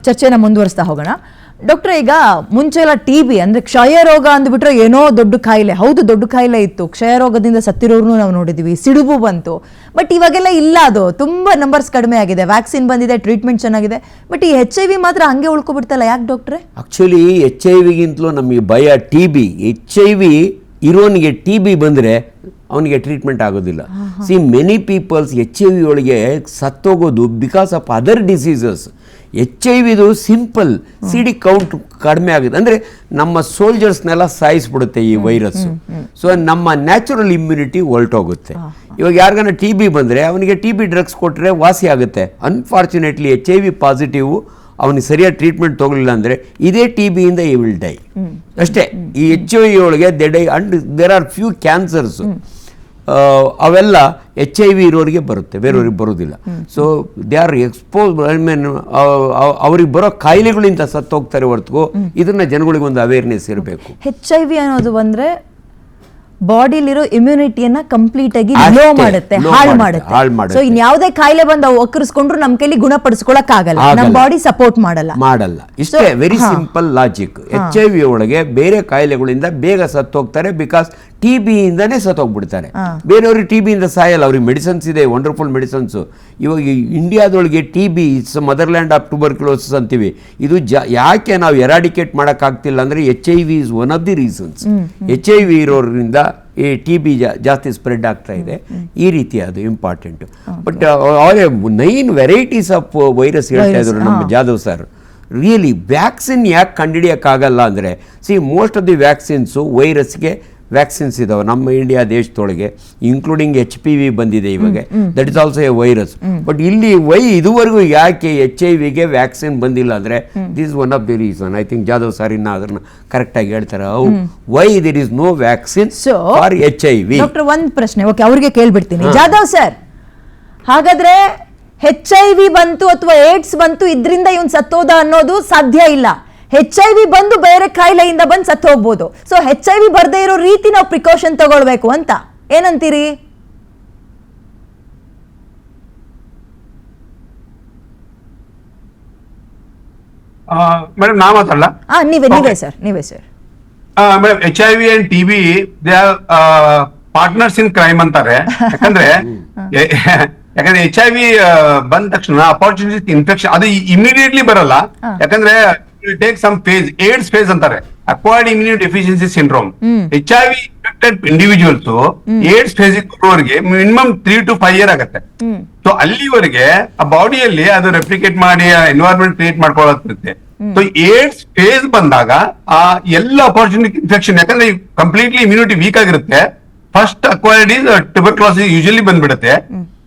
ಚರ್ಚೆನ ಮುಂದುವರಿಸ್ತಾ ಹೋಗೋಣ. ಡಾಕ್ಟರ್, ಈಗ ಮುಂಚೆ ಎಲ್ಲ ಟಿಬಿ ಅಂದ್ರೆ ಕ್ಷಯ ರೋಗ ಅಂದ್ಬಿಟ್ರೆ ಏನೋ ದೊಡ್ಡ ಕಾಯಿಲೆ. ಹೌದು, ದೊಡ್ಡ ಕಾಯಿಲೆ ಇತ್ತು. ಕ್ಷಯ ರೋಗದಿಂದ ಸತ್ತಿರೋರ್ನು ನಾವು ನೋಡಿದ್ವಿ, ಸಿಡುಬು ಬಂತು. ಬಟ್ ಇವಾಗೆಲ್ಲ ಇಲ್ಲ, ಅದು ತುಂಬಾ ನಂಬರ್ಸ್ ಕಡಿಮೆ ಆಗಿದೆ. ವ್ಯಾಕ್ಸಿನ್ ಬಂದಿದೆ, ಟ್ರೀಟ್ಮೆಂಟ್ ಚೆನ್ನಾಗಿದೆ. ಬಟ್ ಈ HIV ಮಾತ್ರ ಹಂಗೆ ಉಳ್ಕೊಬಿಡ್ತಲ್ಲ, ಯಾಕೆ ಡಾಕ್ಟ್ರೆ? ಆಕ್ಚುಲಿ HIV ನಮಗೆ ಭಯ ಟಿಬಿ. HIV ಇರೋನಿಗೆ ಟಿಬಿ ಬಂದರೆ ಅವನಿಗೆ ಟ್ರೀಟ್ಮೆಂಟ್ ಆಗೋದಿಲ್ಲ. ಸಿ ಮೆನಿ ಪೀಪಲ್ಸ್ HIV ಒಳಗೆ ಸತ್ತೋಗೋದು because of other diseases. HIV simple CD count ಕಡಿಮೆ ಆಗುತ್ತೆ, ಅಂದರೆ ನಮ್ಮ ಸೋಲ್ಜರ್ಸ್ನೆಲ್ಲ ಸಾಯಿಸ್ಬಿಡುತ್ತೆ ಈ ವೈರಸ್ಸು. ಸೊ ನಮ್ಮ ನ್ಯಾಚುರಲ್ ಇಮ್ಯುನಿಟಿ ಹೊರಟೋಗುತ್ತೆ. ಇವಾಗ ಯಾರಿಗಾನ TB ಬಂದರೆ ಅವನಿಗೆ TB ಡ್ರಗ್ಸ್ ಕೊಟ್ಟರೆ ವಾಸಿ ಆಗುತ್ತೆ. ಅನ್ಫಾರ್ಚುನೇಟ್ಲಿ HIV ಪಾಸಿಟಿವ್ ಅವನಿಗೆ ಸರಿಯಾದ ಟ್ರೀಟ್ಮೆಂಟ್ ತೊಗೊಳ್ಳಿಲ್ಲ ಅಂದರೆ ಇದೇ TBಯಿಂದ ಈ ವಿಲ್ ಡೈ ಅಷ್ಟೇ. ಈ HIV ಒಳಗೆ they die. And there are few cancers, ಅವೆಲ್ಲ HIV ಇರೋರಿಗೆ ಬರುತ್ತೆ, ಬೇರೆಯವ್ರಿಗೆ ಬರೋದಿಲ್ಲ. So they are expose. I mean ಅವ್ರಿಗೆ ಬರೋ ಕಾಯಿಲೆಗಳಿಂದ ಸತ್ತೋಗ್ತಾರೆ ಹೊರತು ಇದನ್ನ ಜನಗಳಿಗೆ ಒಂದು ಅವೇರ್ನೆಸ್ ಇರಬೇಕು. HIV ಅನ್ನೋದು ಬಂದ್ರೆ ಬಾಡಿಲಿರೋ ಇಮ್ಯುನಿಟಿಯನ್ನ ಕಂಪ್ಲೀಟ್ ಆಗಿ ಲೋ ಮಾಡುತ್ತೆ, ಹಾಳು ಮಾಡುತ್ತೆ. ಸೊ ಇನ್ಯಾವುದೇ ಕಾಯಿಲೆ ಬಂದು ಅವು ಒಕ್ಕರಿಸ್ಕೊಂಡ್ರು ನಮ್ಮ ಕೈಲಿ ಗುಣಪಡಿಸ್ಕೊಳಕ್ ಆಗಲ್ಲ, ನಮ್ಮ ಬಾಡಿ ಸಪೋರ್ಟ್ ಮಾಡಲ್ಲ. ಇಷ್ಟೇ, ವೆರಿ ಸಿಂಪಲ್ ಲಾಜಿಕ್. HIV ಒಳಗೆ ಬೇರೆ ಕಾಯಿಲೆಗಳಿಂದ ಬೇಗ ಸತ್ತೋಗ್ತಾರೆ ಬಿಕಾಸ್ TBಯಿಂದನೇ ಸತ್ತೋಗ್ಬಿಡ್ತಾರೆ. ಬೇರೆಯವ್ರಿಗೆ TBಯಿಂದ ಸಾಯಲ್ಲ, ಅವ್ರಿಗೆ ಮೆಡಿಸನ್ಸ್ ಇದೆ, ವಂಡರ್ಫುಲ್ ಮೆಡಿಸನ್ಸು. ಇವಾಗ ಇಂಡಿಯಾದೊಳಗೆ TB it's motherland of tuberculosis ಅಂತೀವಿ. ಇದು ಯಾಕೆ ನಾವು ಎರಾಡಿಕೇಟ್ ಮಾಡೋಕ್ಕಾಗ್ತಿಲ್ಲ ಅಂದರೆ HIV is one of the reasons. HIV ಇರೋದ್ರಿಂದ ಈ TB ಜಾಸ್ತಿ ಸ್ಪ್ರೆಡ್ ಆಗ್ತಾ ಇದೆ. ಈ ರೀತಿ ಅದು ಇಂಪಾರ್ಟೆಂಟು. ಬಟ್ ಅವರೇ 9 ವೆರೈಟೀಸ್ ಆಫ್ ವೈರಸ್ ಹೇಳ್ತಾ ಇದ್ರು ನಮ್ಮ ಜಾಧವ್ ಸರ್. ರಿಯಲಿ ವ್ಯಾಕ್ಸಿನ್ ಯಾಕೆ ಕಂಡುಹಿಡಿಯೋಕ್ಕಾಗಲ್ಲ ಅಂದರೆ, ಮೋಸ್ಟ್ ಆಫ್ ದಿ ವ್ಯಾಕ್ಸಿನ್ಸು ವೈರಸ್ಗೆ ವ್ಯಾಕ್ಸಿನ್ಸ್ ಇದಾವೆ ನಮ್ಮ ಇಂಡಿಯಾ ದೇಶದೊಳಗೆ, ಇನ್ಕ್ಲೂಡಿಂಗ್ HPV ಬಂದಿದೆ ಇವಾಗ. That is also a virus. But ಇಲ್ಲಿ ಇದುವರೆಗೂ ಯಾಕೆ HIV ವ್ಯಾಕ್ಸಿನ್ ಬಂದಿಲ್ಲ ಅಂದರೆ this is one of the reason. I think Jadhav sir ಇನ್ನ ಅದನ್ನ ಕರೆಕ್ಟಾಗಿ ಹೇಳ್ತಾರೆ. Why there is no vaccine for HIV. Doctor, ಒಂದು ಪ್ರಶ್ನೆ ಅವ್ರಿಗೆ ಕೇಳ್ಬಿಡ್ತೀನಿ. ಜಾಧವ್ ಸರ್, ಹಾಗಾದ್ರೆ HIV ಬಂತು ಅಥವಾ ಏಡ್ಸ್ ಬಂತು ಇದರಿಂದ ಇವನ್ ಸತ್ತೋದ ಅನ್ನೋದು ಸಾಧ್ಯ ಇಲ್ಲ. HIV ಬಂದು ಬೇರೆ ಕಾಯಿಲೆಯಿಂದ ಬಂದು ಸತ್ತು ಹೋಗ್ಬೋದು. ಸೊ HIV ಬರ್ದೇ ಇರೋ ರೀತಿ ನಾವು ಪ್ರಿಕಾಷನ್ ತಗೊಳ್ಬೇಕು ಅಂತ ಏನಂತೀರಿ? ಮೇಡಮ್ ನಾ ಮಾತಾಡಲ್ಲ? ನೀವೇ sir. Madam, HIV and TB they are partners in crime ಅಂತಾರೆ. ಯಾಕಂದ್ರೆ HIV ಬಂದ ತಕ್ಷಣ ಅಪಾರ್ಚುನಿಟಿ ಇನ್ಫೆಕ್ಷನ್ ಅದು ಇಮಿಡಿಯೇಟ್ಲಿ ಬರಲ್ಲ. ಯಾಕಂದ್ರೆ take some phase, AIDS phase ಅಂತಾರೆ, acquired immune deficiency syndrome. HIV infected individuals AIDS phase ಬರೋರಿಗೆ ಮಿನಿಮಮ್ 3 to 5 years ಆಗುತ್ತೆ. ಸೊ ಅಲ್ಲಿವರೆಗೆ ಆ ಬಾಡಿಯಲ್ಲಿ ಅದು ರೆಪ್ಲಿಕೇಟ್ ಮಾಡಿ ಎನ್ವೈರನ್ಮೆಂಟ್ ಕ್ರಿಯೇಟ್ ಮಾಡ್ಕೊಳ್ಳುತ್ತೆ. ಸೊ ಏಡ್ಸ್ ಫೇಸ್ ಬಂದಾಗ ಆ ಎಲ್ಲ ಅಪಾರ್ಚುನಿಟಿ ಇನ್ಫೆಕ್ಷನ್, ಯಾಕಂದ್ರೆ ಕಂಪ್ಲೀಟ್ಲಿ ಇಮ್ಯುನಿಟಿ ವೀಕ್ ಆಗಿರುತ್ತೆ, first acquired is tuberculosis usually ಬಂದ್ಬಿಡುತ್ತೆ.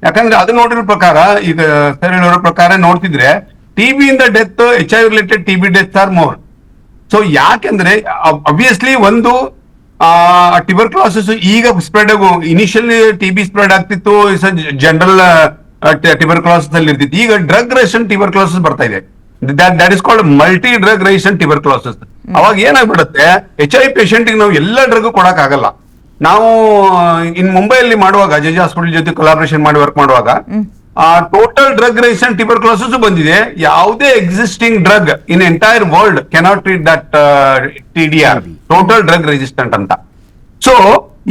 ಯಾಕಂದ್ರೆ ಅದು ನೋಡಿರೋ ಪ್ರಕಾರ, ಈಗ ಸರ್ ಹೇಳೋ ಪ್ರಕಾರ ನೋಡ್ತಿದ್ರೆ TB ಇಂದ death, HIV related TB death are more. So ಯಾಕೆಂದ್ರೆ ಅಬ್ವಿಯಸ್ಲಿ ಒಂದು ಟ್ಯೂಬರ್ಕ್ಯುಲೋಸಿಸ್ ಈಗ ಸ್ಪ್ರೆಡ್ ಇನಿಷಿಯಲಿ TB ಸ್ಪ್ರೆಡ್ ಆಗ್ತಿತ್ತು, ಜನರಲ್ ಟ್ಯೂಬರ್ಕ್ಯುಲೋಸಿಸ್ ಅಲ್ಲಿ ಇರ್ತಿತ್ತು. ಈಗ ಡ್ರಗ್ ರೆಸಿಸ್ಟೆಂಟ್ ಟ್ಯೂಬರ್ಕ್ಯುಲೋಸಿಸ್ ಬರ್ತಾ ಇದೆ. That is called multi drug resistant tuberculosis. ಅವಾಗ ಏನಾಗ್ಬಿಡುತ್ತೆ, HIV ಪೇಷಂಟ್ ನಾವು ಎಲ್ಲ ಡ್ರಗ್ ಕೊಡಕ್ ಆಗಲ್ಲ. ನಾವು ಇನ್ ಮುಂಬೈಯಲ್ಲಿ ಮಾಡುವಾಗ JJ ಹಾಸ್ಪಿಟಲ್ ಜೊತೆ ಕೊಲಾಬ್ರೇಷನ್ ಮಾಡಿ ವರ್ಕ್ ಮಾಡುವಾಗ ಟೋಟಲ್ ಡ್ರಗ್ ರೆಸಿಸ್ಟೆಂಟ್ ಟ್ಯೂಬರ್ಕ್ಯುಲೋಸಿಸ್ ಬಂದಿದೆ. ಯಾವುದೇ existing drug in entire world cannot treat that TDR, total drug resistant ಅಂತ. ಸೊ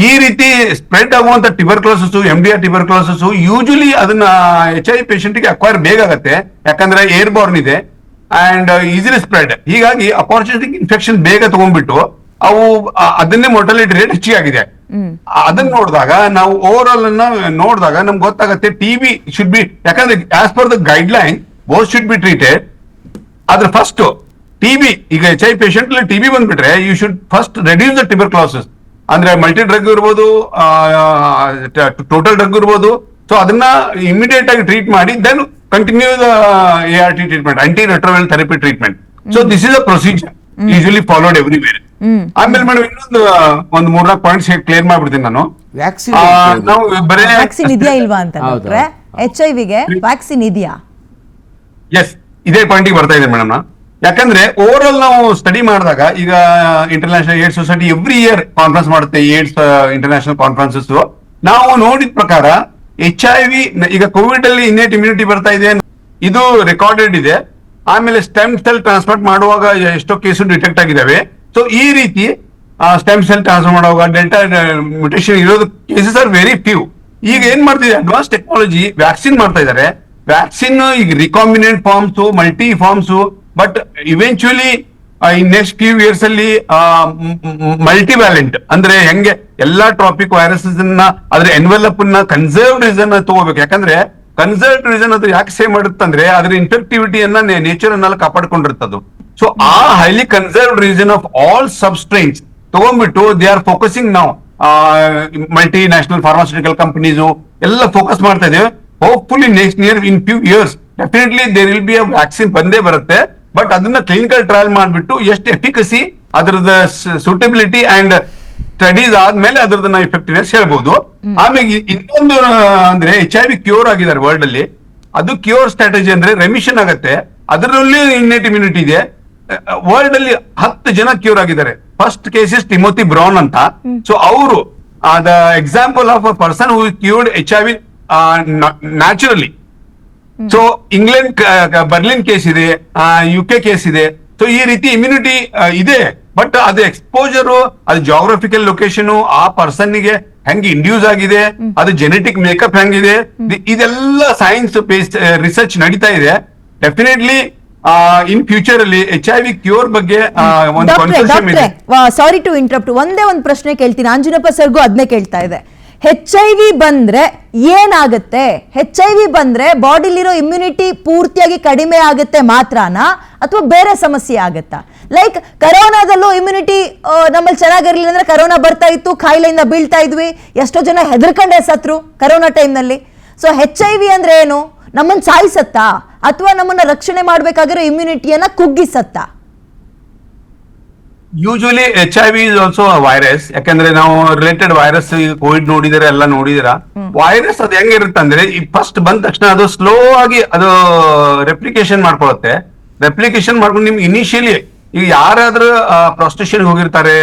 ಈ ರೀತಿ ಸ್ಪ್ರೆಡ್ ಆಗುವಂತ ಟ್ಯೂಬರ್ಕ್ಯುಲೋಸಿಸ್, MDR ಟ್ಯೂಬರ್ಕ್ಯುಲೋಸಿಸ್ ಯೂಶಲಿ ಅದನ್ನ HIV ಪೇಷಂಟ್ ಗೆ ಅಕ್ವೈರ್ ಬೇಗ ಆಗುತ್ತೆ, ಯಾಕಂದ್ರೆ ಏರ್ ಬಾರ್ನ್ ಇದೆ ಅಂಡ್ ಈಸಿಲಿ ಸ್ಪ್ರೆಡ್. ಹೀಗಾಗಿ ಅಪಾರ್ಚುನಿಟಿ ಇನ್ಫೆಕ್ಷನ್ ಬೇಗ ತಗೊಂಡ್ಬಿಟ್ಟು ಅವು ಅದನ್ನೇ ಮೊರ್ಟಾಲಿಟಿ ರೇಟ್ ಹೆಚ್ಚಿಗೆ ಆಗಿದೆ. ಅದನ್ನ ನೋಡಿದಾಗ ನಾವು ಓವರ್ ಆಲ್ ಅನ್ನ ನೋಡಿದಾಗ ನಮ್ಗೆ ಗೊತ್ತಾಗುತ್ತೆ TB ಶುಡ್ ಬಿ, ಯಾಕಂದ್ರೆ as per the guideline both should be treated. ಆದ್ರೆ ಫಸ್ಟ್ TB, ಈಗ HIV ಪೇಷಂಟ್ TB ಬಂದ್ಬಿಟ್ರೆ you should first reduce the tuberculosis. ಅಂದ್ರೆ ಮಲ್ಟಿ ಡ್ರಗ್ ಇರ್ಬೋದು, ಟೋಟಲ್ ಡ್ರಗ್ ಇರ್ಬೋದು. ಸೊ ಅದನ್ನ ಇಮಿಡಿಯೇಟ್ ಆಗಿ ಟ್ರೀಟ್ ಮಾಡಿ then continue the ART treatment, anti retroviral therapy treatment. So this is a procedure usually followed everywhere. ಆಮೇಲೆ madam ಇನ್ನೊಂದು 3-4 points clear ಮಾಡ್ಬಿಡ್ತೀನಿ ನಾನು. ನಾವು ವ್ಯಾಕ್ಸಿನ್ ಇದೆಯಾ ಇಲ್ವಾ ಅಂತ ನೋಡ್ರೆ, HIV ಗೆ ವ್ಯಾಕ್ಸಿನ್ ಇದೆಯಾ? ಎಸ್, ಇದೇ ಪಾಯಿಂಟಿಗೆ ಬರ್ತಾ ಇದೆ ಮೇಡಮ್. ಯಾಕಂದ್ರೆ ಓವರ್ ಆಲ್ ನಾವು ಸ್ಟಡಿ ಮಾಡಿದಾಗ, ಈಗ international AIDS society every year conference ಮಾಡುತ್ತೆ, ಏಡ್ಸ್ ಇಂಟರ್ನ್ಯಾಷನಲ್ ಕಾನ್ಫರೆನ್ಸಸ್. ನಾವು ನೋಡಿದ ಪ್ರಕಾರ HIV ಈಗ ಕೋವಿಡ್ ಅಲ್ಲಿ ಇನ್ನೇಟ್ ಇಮ್ಯುನಿಟಿ ಬರ್ತಾ ಇದೆ, ಇದು ರೆಕಾರ್ಡೆಡ್ ಇದೆ. ಆಮೇಲೆ ಸ್ಟೆಮ್ ಸೆಲ್ ಟ್ರಾನ್ಸ್ಪೋರ್ಟ್ ಮಾಡುವಾಗ ಎಷ್ಟೋ ಕೇಸು ಡಿಟೆಕ್ಟ್ ಆಗಿದ್ದಾವೆ. ಸೊ ಈ ರೀತಿ ಸ್ಟೆಮ್ ಸೆಲ್ ಟ್ರಾನ್ಸ್ಫರ್ ಮಾಡುವಾಗ ಡೆಲ್ಟಾ ಮ್ಯೂಟೇಷನ್ ಇರೋದು ಕೇಸಸ್ ಆರ್ ವೆರಿ ಫ್ಯೂ. ಈಗ ಏನ್ ಮಾಡ್ತಿದೆ, ಅಡ್ವಾನ್ಸ್ ಟೆಕ್ನಾಲಜಿ ವ್ಯಾಕ್ಸಿನ್ ಮಾಡ್ತಾ ಇದ್ದಾರೆ. ವ್ಯಾಕ್ಸಿನ್ ಈಗ recombinant forms, multi forms, but eventually in next few years ಅಲ್ಲಿ ಮಲ್ಟಿವ್ಯಾಲೆಂಟ್ ಅಂದ್ರೆ ಹೆಂಗೆ ಎಲ್ಲಾ ಟ್ರಾಪಿಕ್ ವೈರಸಸ್ ಅದ್ರ ಎನ್ವೆಲಪ್ ನ ಕನ್ಸರ್ವ್ಡ್ ರೀಸನ್ ತಗೋಬೇಕು. ಯಾಕಂದ್ರೆ ಕನ್ಸರ್ವ್ಡ್ ರೀಸನ್ ಅದು ಯಾಕೆ ಸೇವ್ ಮಾಡುತ್ತಂದ್ರೆ ಅದ್ರ ಇನ್ಫೆಕ್ಟಿವಿಟಿಯನ್ನ ನೇಚರ್ ಅನ್ನೆಲ್ಲ ಕಾಪಾಡ್ಕೊಂಡಿರ್ತದ್ದು. ಸೊ ಆ highly conserved reason of all substrains ತಗೊಂಡ್ಬಿಟ್ಟು ದೇ ಆರ್ ಫೋಕಸಿಂಗ್ ನಾವು ಮಲ್ಟಿ ನ್ಯಾಷನಲ್ ಫಾರ್ಮಾಸ್ಯೂಟಿಕಲ್ ಕಂಪನೀಸು ಎಲ್ಲ ಫೋಕಸ್ ಮಾಡ್ತಾ ಇದ್ದೇವೆ. Hopefully next near in few years definitely there will be a vaccine ಬಂದೇ ಬರುತ್ತೆ. ಬಟ್ ಅದನ್ನ ಕ್ಲಿನಿಕಲ್ ಟ್ರಯಲ್ ಮಾಡ್ಬಿಟ್ಟು ಎಷ್ಟು ಎಫಿಕಸಿ ಅದ್ರದ ಸೂಟಬಿಲಿಟಿ ಅಂಡ್ ಸ್ಟಡೀಸ್ ಆದ್ಮೇಲೆ ಅದ್ರದ್ದು ನಾವು ಎಫೆಕ್ಟಿವ್ನೆಸ್ ಹೇಳ್ಬೋದು. ಆಮೇಲೆ ಇನ್ನೊಂದು ಅಂದ್ರೆ HIV ಕ್ಯೂರ್ ಆಗಿದ್ದಾರೆ ವರ್ಲ್ಡ್ ಅಲ್ಲಿ. ಅದು ಕ್ಯೂರ್ ಸ್ಟ್ರಾಟಜಿ ಅಂದ್ರೆ ರೆಮಿಷನ್ ಆಗತ್ತೆ, ಅದರಲ್ಲಿ ಇನ್ನೇಟ್ ಇಮ್ಯುನಿಟಿ ಇದೆ. ವರ್ಲ್ಡ್ ಅಲ್ಲಿ 10 ಜನ ಕ್ಯೂರ್ ಆಗಿದ್ದಾರೆ. ಫಸ್ಟ್ ಕೇಸಸ್ ಟಿಮೋತಿ ಬ್ರೌನ್ ಅಂತ. ಸೊ ಅವರು the example of a person who cured HIV naturally. So England Berlin case ಇದೆ, UK ಕೇಸ್ ಇದೆ. ಸೊ ಈ ರೀತಿ ಇಮ್ಯುನಿಟಿ ಇದೆ. ಬಟ್ ಅದು ಎಕ್ಸ್ಪೋಜರ್, ಅದು ಜಾಗ್ರಫಿಕಲ್ ಲೊಕೇಶನ್, ಆ ಪರ್ಸನ್ಗೆ ಹೆಂಗೆ ಇಂಡ್ಯೂಸ್ ಆಗಿದೆ, ಅದು ಜೆನೆಟಿಕ್ ಮೇಕಪ್ ಹೆಂಗಿದೆ, ಇದೆಲ್ಲ ಸೈನ್ಸ್ ಬೇಸ್ಡ್ ರಿಸರ್ಚ್ ನಡೀತಾ ಇದೆ. ಡೆಫಿನೆಟ್ಲಿ ಇನ್ ಫ್ಯೂಚರ್ ಅಲ್ಲಿ HIV ಕ್ಯೂರ್ ಬಗ್ಗೆ ಒಂದು ಕನ್ಸರ್ನ್ ಇದೆ. ಸಾರಿ ಟು ಇಂಟರಪ್ಟ್, ಒಂದೇ ಒಂದು ಪ್ರಶ್ನೆ ಕೇಳ್ತೀನಿ. ಅಂಜನಪ್ಪ ಸರ್ಗೂ ಅದನ್ನೇ ಕೇಳ್ತಾ ಇದೆ. HIV ಬಂದ್ರೆ ಏನಾಗುತ್ತೆ? HIV ಬಂದ್ರೆ ಬಾಡಿಲಿರೋ ಇಮ್ಯುನಿಟಿ ಪೂರ್ತಿಯಾಗಿ ಕಡಿಮೆ ಆಗುತ್ತೆ ಮಾತ್ರನಾ ಅಥವಾ ಬೇರೆ ಸಮಸ್ಯೆ ಆಗತ್ತಾ? ಲೈಕ್ ಕರೋನಾದಲ್ಲೂ ಇಮ್ಯುನಿಟಿ ನಮ್ಮಲ್ಲಿ ಚೆನ್ನಾಗಿರ್ಲಿಲ್ಲ ಅಂದ್ರೆ ಕರೋನಾ ಬರ್ತಾ ಇತ್ತು, ಕಾಯಿಲೆಯಿಂದ ಬೀಳ್ತಾ ಇದ್ವಿ, ಎಷ್ಟೋ ಜನ ಹೆದರ್ಕೊಂಡೇ ಸತ್ರು ಕರೋನಾ ಟೈಮ್ನಲ್ಲಿ. ಸೊ HIV ಅಂದ್ರೆ ಏನು? ನಮ್ಮನ್ನ ಸಾಯಿಸತ್ತಾ ಅಥವಾ ನಮ್ಮನ್ನ ರಕ್ಷಣೆ ಮಾಡ್ಬೇಕಾಗಿರೋ ಇಮ್ಯುನಿಟಿಯನ್ನ ಕುಗ್ಗಿಸತ್ತಾ? Usually HIV is also virus. ಯಾಕಂದ್ರೆ ನಾವು ರಿಲೇಟೆಡ್ ವೈರಸ್ ಕೋವಿಡ್ ನೋಡಿದಿರ, ಎಲ್ಲ ನೋಡಿದಿರ. ವೈರಸ್ ಅದು ಹೆಂಗಿರುತ್ತೆ ಅಂದ್ರೆ ಈ ಫಸ್ಟ್ ಬಂದ ತಕ್ಷಣ ಅದು ಸ್ಲೋ ಆಗಿ ಅದು ರೆಪ್ಲಿಕೇಶನ್ ಮಾಡ್ಕೊಳುತ್ತೆ. ರೆಪ್ಲಿಕೇಶನ್ ಮಾಡ್ಕೊಂಡು ನಿಮ್ಗೆ ಇನಿಷಿಯಲಿ ಈಗ ಯಾರಾದ್ರೂ ಪ್ರಾಸ್ಟಿಟ್ಯೂಷನ್ ಹೋಗಿರ್ತಾರೆ,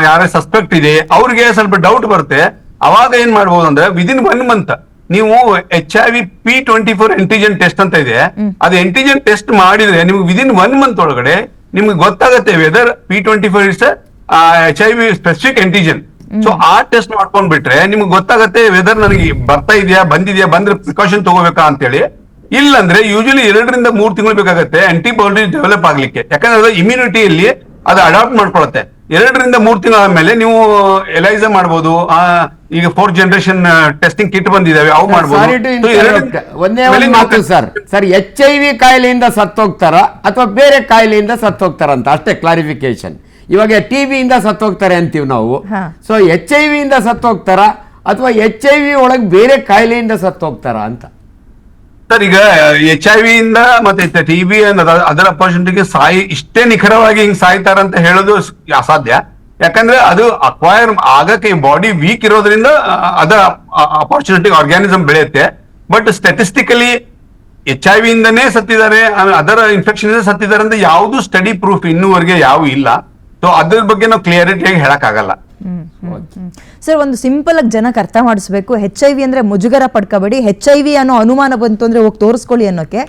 ಯಾರೇ ಸಸ್ಪೆಕ್ಟ್ ಇದೆ, ಅವ್ರಿಗೆ ಸ್ವಲ್ಪ ಡೌಟ್ ಬರುತ್ತೆ. ಅವಾಗ ಏನ್ ಮಾಡ್ಬೋದು ಅಂದ್ರೆ ವಿದಿನ್ 1 ಮಂತ್ ನೀವು HIV P24 ಆಂಟಿಜೆನ್ ಟೆಸ್ಟ್ ಅಂತ ಇದೆ, ಅದು ಆಂಟಿಜೆನ್ ಟೆಸ್ಟ್ ಮಾಡಿದ್ರೆ ನಿಮ್ಗೆ ವಿದಿನ್ 1 ಮಂತ್ ಒಳಗಡೆ ನಿಮ್ಗೆ ಗೊತ್ತಾಗುತ್ತೆ whether P24 is HIV specific antigen. So ಆ ಟೆಸ್ಟ್ ಮಾಡ್ಕೊಂಡ್ ಬಿಟ್ರೆ ನಿಮ್ಗೆ ಗೊತ್ತಾಗತ್ತೆ ವೆದರ್ ನನಗೆ ಬರ್ತಾ ಇದೆಯಾ, ಬಂದಿದ್ಯಾ, ಬಂದ್ರೆ ಪ್ರಿಕಾಷನ್ ತಗೋಬೇಕಾ ಅಂತೇಳಿ. ಇಲ್ಲಂದ್ರೆ ಯೂಶಲಿ 2 ರಿಂದ 3 ತಿಂಗಳು ಬೇಕಾಗುತ್ತೆ ಆಂಟಿಬಾಡಿ ಡೆವಲಪ್ ಆಗ್ಲಿಕ್ಕೆ. ಯಾಕಂದ್ರೆ ಅದು ಇಮ್ಯುನಿಟಿಯಲ್ಲಿ ಅದು ಅಡಾಪ್ಟ್ ಮಾಡ್ಕೊಳುತ್ತೆ. 2 ರಿಂದ 3 ತಿಂಗಳ ಆದ್ಮೇಲೆ ನೀವು ಎಲೈಸಾ ಮಾಡ್ಬೋದು. ಈಗ 4th ಜನರೇಷನ್ ಟೆಸ್ಟಿಂಗ್ ಕಿಟ್ ಬಂದಿದಾವೆ, ಅವು ಮಾಡ್ಬೋದು. ಒಂದೇ ಒಂದು ಮಾತು ಸರ್, HIV ಕಾಯಿಲೆಯಿಂದ ಸತ್ತೋಗ್ತಾರ ಅಥವಾ ಬೇರೆ ಕಾಯಿಲೆಯಿಂದ ಸತ್ತೋಗ್ತಾರ ಅಂತ ಅಷ್ಟೇ ಕ್ಲಾರಿಫಿಕೇಶನ್. ಇವಾಗ TB ಇಂದ ಸತ್ತೋಗ್ತಾರೆ ಅಂತೀವಿ ನಾವು. ಸೊ HIV ಇಂದ ಸತ್ತೋಗ್ತಾರ ಅಥವಾ HIV ಒಳಗೆ ಬೇರೆ ಕಾಯಿಲೆಯಿಂದ ಸತ್ತೋಗ್ತಾರ ಅಂತ ಸರ್. ಈಗ HIV ಇಂದ ಮತ್ತೆ TB ಅದರ ಅಪರ್ಚುನಿಟಿಗೆ ಇಷ್ಟೇ ನಿಖರವಾಗಿ ಹಿಂಗ್ ಸಾಯ್ತಾರಂತ ಹೇಳೋದು ಅಸಾಧ್ಯ. ಯಾಕಂದ್ರೆ ಅದು ಅಕ್ವೈರ್ ಆಗಕ್ಕೆ ಬಾಡಿ ವೀಕ್ ಇರೋದ್ರಿಂದ ಅದರ ಅಪರ್ಚುನಿಟಿ ಆರ್ಗ್ಯಾನಿಸಮ್ ಬೆಳೆಯುತ್ತೆ. ಬಟ್ ಸ್ಟ್ಯಾಟಿಸ್ಟಿಕಲಿ HIV ಇಂದನೇ ಸತ್ತಿದ್ದಾರೆ, ಅದರ ಇನ್ಫೆಕ್ಷನ್ ಇಂದ ಸತ್ತಿದ್ದಾರೆ ಅಂತ ಯಾವ್ದು ಸ್ಟಡಿ ಪ್ರೂಫ್ ಇನ್ನೂವರೆಗೆ ಯಾವ ಇಲ್ಲ. ಸೊ ಅದ್ರ ಬಗ್ಗೆ ನಾವು ಕ್ಲಿಯರಿಟಿಯಾಗಿ ಹೇಳಕ್ ಆಗಲ್ಲ. ಸರ್, ಒಂದು ಸಿಂಪಲ್ ಆಗಿ ಜನಕ್ಕೆ ಅರ್ಥ ಮಾಡಿಸ್ಬೇಕು. HIV ಅಂದ್ರೆ ಮುಜುಗರ ಪಡ್ಕೋಬೇಡಿ. HIV ಅನ್ನೋ ಅನುಮಾನ ಬಂತು ಅಂದ್ರೆ ಹೋಗಿ ತೋರಿಸ್ಕೊಳ್ಳಿ ಅನ್ನೋಕೆ.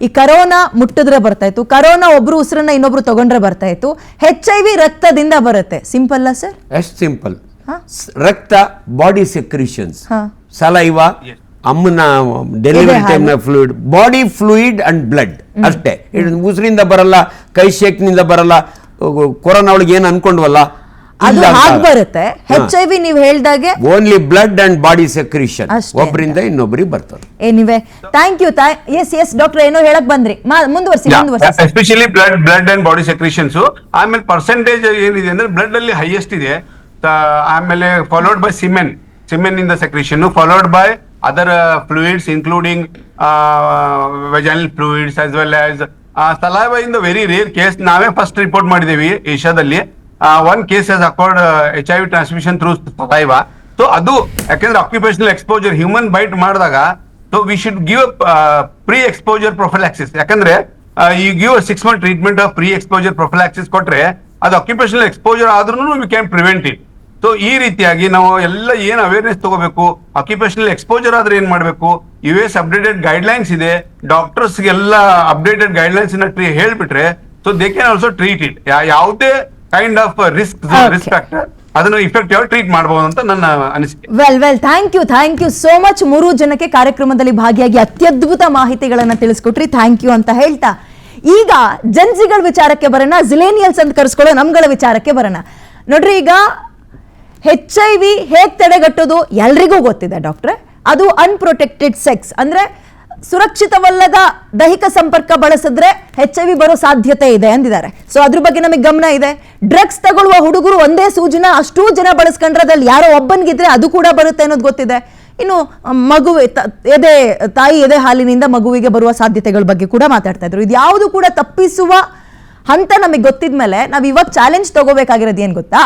ಈ ಕರೋನಾ ಮುಟ್ಟಿದ್ರೆ ಬರ್ತಾ ಇತ್ತು, ಕರೋನಾ ಒಬ್ರು ಉಸಿರನ್ನ ಇನ್ನೊಬ್ರು ತಗೊಂಡ್ರೆ ಬರ್ತಾ ಇತ್ತು. HIV ರಕ್ತದಿಂದ ಬರುತ್ತೆ. Simple sir? ಎಷ್ಟು ಸಿಂಪಲ್. ರಕ್ತ, ಬಾಡಿ ಸೆಕ್ರಿಷನ್ಸ್, ಸಲೈವಾ, ಅಮ್ಮನ ಡೆಲಿವರಿ ಟೈಮ್ ನ fluid, body fluid and blood ಅಷ್ಟೇ. ಉಸಿರಿಂದ ಬರಲ್ಲ, ಕೈ ಶೇಕ್ನಿಂದ ಬರಲ್ಲ. ಕೊರೋನಾ ಒಳಗೆ ಏನ್ ಅನ್ಕೊಂಡ್ವಲ್ಲ ಅದು ಹಾಗೆ ಬರುತ್ತೆ. HIV ನೀವು ಹೇಳ್ದಾಗೆ only blood and body secretion, ಒಬ್ಬರಿಂದ ಇನ್ನೊಬ್ಬರಿಗೆ ಬರ್ತದೆ. Anyway, thank you. Yes doctor, ಏನೋ ಹೇಳಕ್ ಬಂದ್ರಿ, ಮುಂದುವರಿಸಿ. Especially blood and body secretions. ಆಮೇಲೆ ಪರ್ಸೆಂಟೇಜ್ ಏನಿದೆ ಅಂದ್ರೆ ಬ್ಲಡ್ ಅಲ್ಲಿ ಹೈಯೆಸ್ಟ್ ಇದೆ. ಆಮೇಲೆ ಫಾಲೋಡ್ ಬೈ ಸಿಮೆನ್ ಇಂದ secretion, followed by other fluids including vaginal fluids as well as saliva. In the very rare case ನಾವೇ ಫಸ್ಟ್ ರಿಪೋರ್ಟ್ ಮಾಡಿದೇವಿ ಏಷ್ಯಾದಲ್ಲಿ. 1 case has occurred HIV transmission through saliva. So ಅದು ಯಾಕಂದ್ರೆ occupational exposure human bite ಮಾಡಿದಾಗ so we should give pre exposure prophylaxis. ಯಾಕಂದ್ರೆ ಈ give 6 month treatment of pre exposure prophylaxis ಕೊಟ್ರೆ ಅದು ಆಕ್ಯುಪೇಷನಲ್ ಎಕ್ಸ್ಪೋಜರ್ ಆದ್ರೂ we can prevent it. So ಈ ರೀತಿಯಾಗಿ ನಾವು ಎಲ್ಲ ಏನ್ ಅವೇರ್ನೆಸ್ ತಗೋಬೇಕು, ಆಕ್ಯುಪೇಷನಲ್ ಎಕ್ಸ್ಪೋಜರ್ ಆದ್ರೆ ಏನ್ ಮಾಡ್ಬೇಕು, US ಅಪ್ಡೇಟೆಡ್ ಗೈಡ್ಲೈನ್ಸ್ ಇದೆ, ಡಾಕ್ಟರ್ಸ್ ಎಲ್ಲ ಅಪ್ಡೇಟೆಡ್ ಗೈಡ್ಲೈನ್ಸ್ ಹೇಳ್ಬಿಟ್ರೆ so they can also treat it. ಯಾವುದೇ ಕೈಂಡ್ ಆಫ್ ರಿಸ್ಕ್ ಫ್ಯಾಕ್ಟರ್ ಅದನ್ನು ಇಫೆಕ್ಟಿವ್ ಆಗಿ ಟ್ರೀಟ್ ಮಾಡಬಹುದು ಅಂತ ನನ್ನ ಅನಿಸಿಕೆ. Well thank you so much. 3 ಜನಕ್ಕೆ ಕಾರ್ಯಕ್ರಮದಲ್ಲಿ ಭಾಗಿಯಾಗಿ ಅತ್ಯದ್ಭುತ ಮಾಹಿತಿಗಳನ್ನ ತಿಳಿಸ್ಕೊಟ್ರಿ. ಥ್ಯಾಂಕ್ ಯು ಅಂತ ಹೇಳ್ತಾ ಈಗ ಜನ್ಸಿಗಳ ವಿಚಾರಕ್ಕೆ ಬರೋಣ, ಜಿಲೇನಿಯಲ್ಸ್ ಅಂತ ಕರೆಸ್ಕೊಳ್ಳೋ ನಮ್ಗಳ ವಿಚಾರಕ್ಕೆ ಬರೋಣ. ನೋಡ್ರಿ, ಈಗ HIV ಹೇಗ್ ತಡೆಗಟ್ಟೋದು ಎಲ್ರಿಗೂ ಗೊತ್ತಿದೆ ಡಾಕ್ಟ್ರೆ. ಅದು ಅನ್ಪ್ರೊಟೆಕ್ಟೆಡ್ ಸೆಕ್ಸ್ ಅಂದ್ರೆ ಸುರಕ್ಷಿತವಲ್ಲದ ದೈಹಿಕ ಸಂಪರ್ಕ ಬಳಸಿದ್ರೆ HIV ಬರೋ ಸಾಧ್ಯತೆ ಇದೆ ಅಂದಿದ್ದಾರೆ. ಸೊ ಅದ್ರ ಬಗ್ಗೆ ನಮಗೆ ಗಮನ ಇದೆ. ಡ್ರಗ್ಸ್ ತಗೊಳ್ಳುವ ಹುಡುಗರು ಒಂದೇ ಸೂಜಿನ ಅಷ್ಟೂ ಜನ ಬಳಸ್ಕೊಂಡ್ರೆ ಅದ್ರಲ್ಲಿ ಯಾರೋ ಒಬ್ಬನಿಗಿದ್ರೆ ಅದು ಕೂಡ ಬರುತ್ತೆ ಅನ್ನೋದು ಗೊತ್ತಿದೆ. ಇನ್ನು ತಾಯಿ ಎದೆ ಹಾಲಿನಿಂದ ಮಗುವಿಗೆ ಬರುವ ಸಾಧ್ಯತೆಗಳ ಬಗ್ಗೆ ಕೂಡ ಮಾತಾಡ್ತಾ ಇದ್ರು. ಇದು ಯಾವುದು ಕೂಡ ತಪ್ಪಿಸುವ ಹಂತ ನಮಗೆ ಗೊತ್ತಿದ್ಮೇಲೆ ನಾವು ಇವಾಗ ಚಾಲೆಂಜ್ ತಗೋಬೇಕಾಗಿರೋದು ಏನ್ ಗೊತ್ತಾ?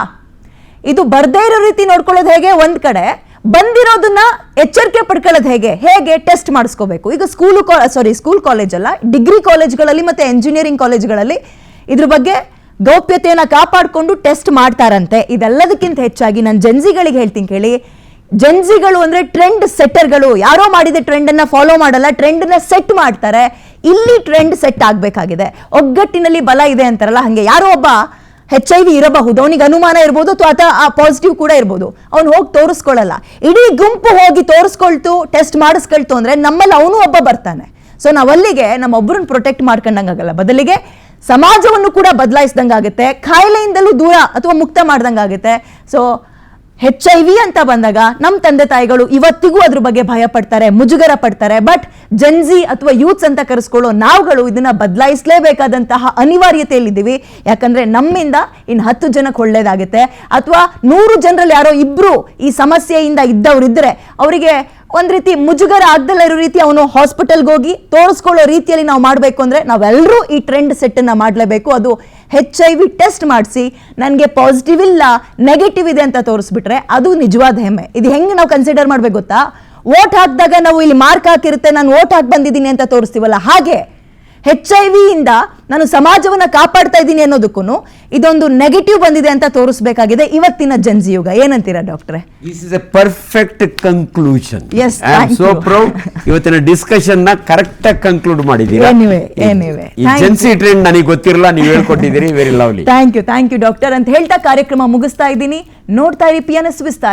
ಇದು ಬರ್ದೇ ಇರೋ ರೀತಿ ನೋಡ್ಕೊಳ್ಳೋದು ಹೇಗೆ, ಒಂದ್ ಕಡೆ ಬಂದಿರೋದನ್ನ ಎಚ್ಚರಿಕೆ ಪಡ್ಕೊಳ್ಳೋದು ಹೇಗೆ ಟೆಸ್ಟ್ ಮಾಡಿಸ್ಕೋಬೇಕು. ಈಗ ಸ್ಕೂಲ್ ಕಾಲೇಜ್ ಅಲ್ಲ, ಡಿಗ್ರಿ ಕಾಲೇಜ್ಗಳಲ್ಲಿ ಮತ್ತೆ ಎಂಜಿನಿಯರಿಂಗ್ ಕಾಲೇಜ್ಗಳಲ್ಲಿ ಇದ್ರ ಬಗ್ಗೆ ಗೌಪ್ಯತೆಯನ್ನ ಕಾಪಾಡಿಕೊಂಡು ಟೆಸ್ಟ್ ಮಾಡ್ತಾರಂತೆ. ಇದೆಲ್ಲದಕ್ಕಿಂತ ಹೆಚ್ಚಾಗಿ ನಾನು ಜೆನ್ಸಿಗಳಿಗೆ ಹೇಳ್ತೀನಿ ಕೇಳಿ, ಜೆನ್ಸಿಗಳು ಅಂದ್ರೆ ಟ್ರೆಂಡ್ ಸೆಟ್ಟರ್ಗಳು. ಯಾರೋ ಮಾಡಿದ ಟ್ರೆಂಡ್ ಅನ್ನ ಫಾಲೋ ಮಾಡಲ್ಲ, ಟ್ರೆಂಡ್ ನ ಸೆಟ್ ಮಾಡ್ತಾರೆ. ಇಲ್ಲಿ ಟ್ರೆಂಡ್ ಸೆಟ್ ಆಗ್ಬೇಕಾಗಿದೆ. ಒಗ್ಗಟ್ಟಿನಲ್ಲಿ ಬಲ ಇದೆ ಅಂತಾರಲ್ಲ, ಹಂಗೆ ಯಾರೋ ಒಬ್ಬ HIV ಇರಬಹುದು, ಅವನಿಗೆ ಅನುಮಾನ ಇರ್ಬೋದು ಅಥವಾ ಪಾಸಿಟಿವ್ ಕೂಡ ಇರ್ಬೋದು, ಅವ್ನು ಹೋಗಿ ತೋರಿಸ್ಕೊಳ್ಳಲ್ಲ. ಇಡೀ ಗುಂಪು ಹೋಗಿ ತೋರಿಸ್ಕೊಳ್ತು, ಟೆಸ್ಟ್ ಮಾಡಿಸ್ಕೊಳ್ತು ಅಂದ್ರೆ ನಮ್ಮಲ್ಲಿ ಅವನು ಒಬ್ಬ ಬರ್ತಾನೆ. ಸೊ ನಾವಲ್ಲಿಗೆ ನಮ್ಮೊಬ್ಬರನ್ನ ಪ್ರೊಟೆಕ್ಟ್ ಮಾಡ್ಕೊಂಡಂಗಾಗಲ್ಲ, ಬದಲಿಗೆ ಸಮಾಜವನ್ನು ಕೂಡ ಬದಲಾಯಿಸ್ದಂಗಾಗುತ್ತೆ, ಕಾಯಿಲೆಯಿಂದಲೂ ದೂರ ಅಥವಾ ಮುಕ್ತ ಮಾಡ್ದಂಗಾಗುತ್ತೆ. ಸೊ HIV ಅಂತ ಬಂದಾಗ ನಮ್ಮ ತಂದೆ ತಾಯಿಗಳು ಇವತ್ತಿಗೂ ಅದ್ರ ಬಗ್ಗೆ ಭಯ ಪಡ್ತಾರೆ, ಮುಜುಗರ ಪಡ್ತಾರೆ. ಬಟ್ ಜೆನ್ಸಿ ಅಥವಾ ಯೂತ್ಸ್ ಅಂತ ಕರೆಸ್ಕೊಳ್ಳೋ ನಾವುಗಳು ಇದನ್ನ ಬದಲಾಯಿಸಲೇಬೇಕಾದಂತಹ ಅನಿವಾರ್ಯತೆಯಲ್ಲಿದ್ದೀವಿ. ಯಾಕಂದ್ರೆ ನಮ್ಮಿಂದ ಇನ್ನು 10 ಜನಕ್ಕೆ ಒಳ್ಳೇದಾಗುತ್ತೆ, ಅಥವಾ 100 ಜನರಲ್ಲಿ ಯಾರೋ ಇಬ್ರು ಈ ಸಮಸ್ಯೆಯಿಂದ ಇದ್ದವರಿದ್ರೆ ಅವರಿಗೆ ಒಂದ್ ರೀತಿ ಮುಜುಗರ ಆಗ್ದಲ್ಲ ಇರೋ ರೀತಿ ಅವನು ಹಾಸ್ಪಿಟಲ್ಗೆ ಹೋಗಿ ತೋರಿಸ್ಕೊಳ್ಳೋ ರೀತಿಯಲ್ಲಿ ನಾವು ಮಾಡಬೇಕು. ಅಂದ್ರೆ ನಾವೆಲ್ಲರೂ ಈ ಟ್ರೆಂಡ್ ಸೆಟ್ ಅನ್ನ ಮಾಡಲೇಬೇಕು. ಅದು HIV ಟೆಸ್ಟ್ ಮಾಡಿಸಿ ನನಗೆ ಪಾಸಿಟಿವ್ ಇಲ್ಲ ನೆಗೆಟಿವ್ ಇದೆ ಅಂತ ತೋರಿಸ್ಬಿಟ್ರೆ ಅದು ನಿಜವಾದ ಹೆಮ್ಮೆ. ಇದು ಹೆಂಗೆ ನಾವು ಕನ್ಸಿಡರ್ ಮಾಡ್ಬೇಕು ಗೊತ್ತಾ? ವೋಟ್ ಹಾಕಿದಾಗ ನಾವು ಇಲ್ಲಿ ಮಾರ್ಕ್ ಹಾಕಿರುತ್ತೆ, ನಾನು ವೋಟ್ ಹಾಕಿ ಬಂದಿದ್ದೀನಿ ಅಂತ ತೋರಿಸ್ತೀವಲ್ಲ, ಹಾಗೆ HIV ಇಂದ ನಾನು ಸಮಾಜವನ್ನ ಕಾಪಾಡ್ತಾ ಇದ್ದೀನಿ ಅನ್ನೋದಕ್ಕೂ ಇದೊಂದು ನೆಗೆಟಿವ್ ಬಂದಿದೆ ಅಂತ ತೋರಿಸಬೇಕಾಗಿದೆ ಇವತ್ತಿನ ಜೆನ್ಸಿ ಯುಗ. ಏನಂತೀರಾ ಡಾಕ್ಟ್ರೆ? This is a perfect conclusion. Yes, I am thank so you. Proud. ಇವತ್ತಿನ ಡಿಸ್ಕಷನ್ ನ ಕರೆಕ್ಟ್ ಆಗಿ ಕನ್ಕ್ಲೂಡ್ ಮಾಡಿದ್ದೀರಾ. Anyway, ಈ ಜೆನ್ಸಿ ಟ್ರೆಂಡ್ ನನಗೆ ಗೊತ್ತಿರಲ್ಲ, ನೀವು ಹೇಳ್ಕೊಟ್ಟಿದ್ದೀರಿ. Very lovely. Thank you doctor ಅಂತ ಹೇಳ್ತಾ ಕಾರ್ಯಕ್ರಮ ಮುಗಿಸ್ತಾ ಇದ್ದೀನಿ. ನೋಡ್ತಾ ಇರಿ PNS ವಿಸ್ತಾರ.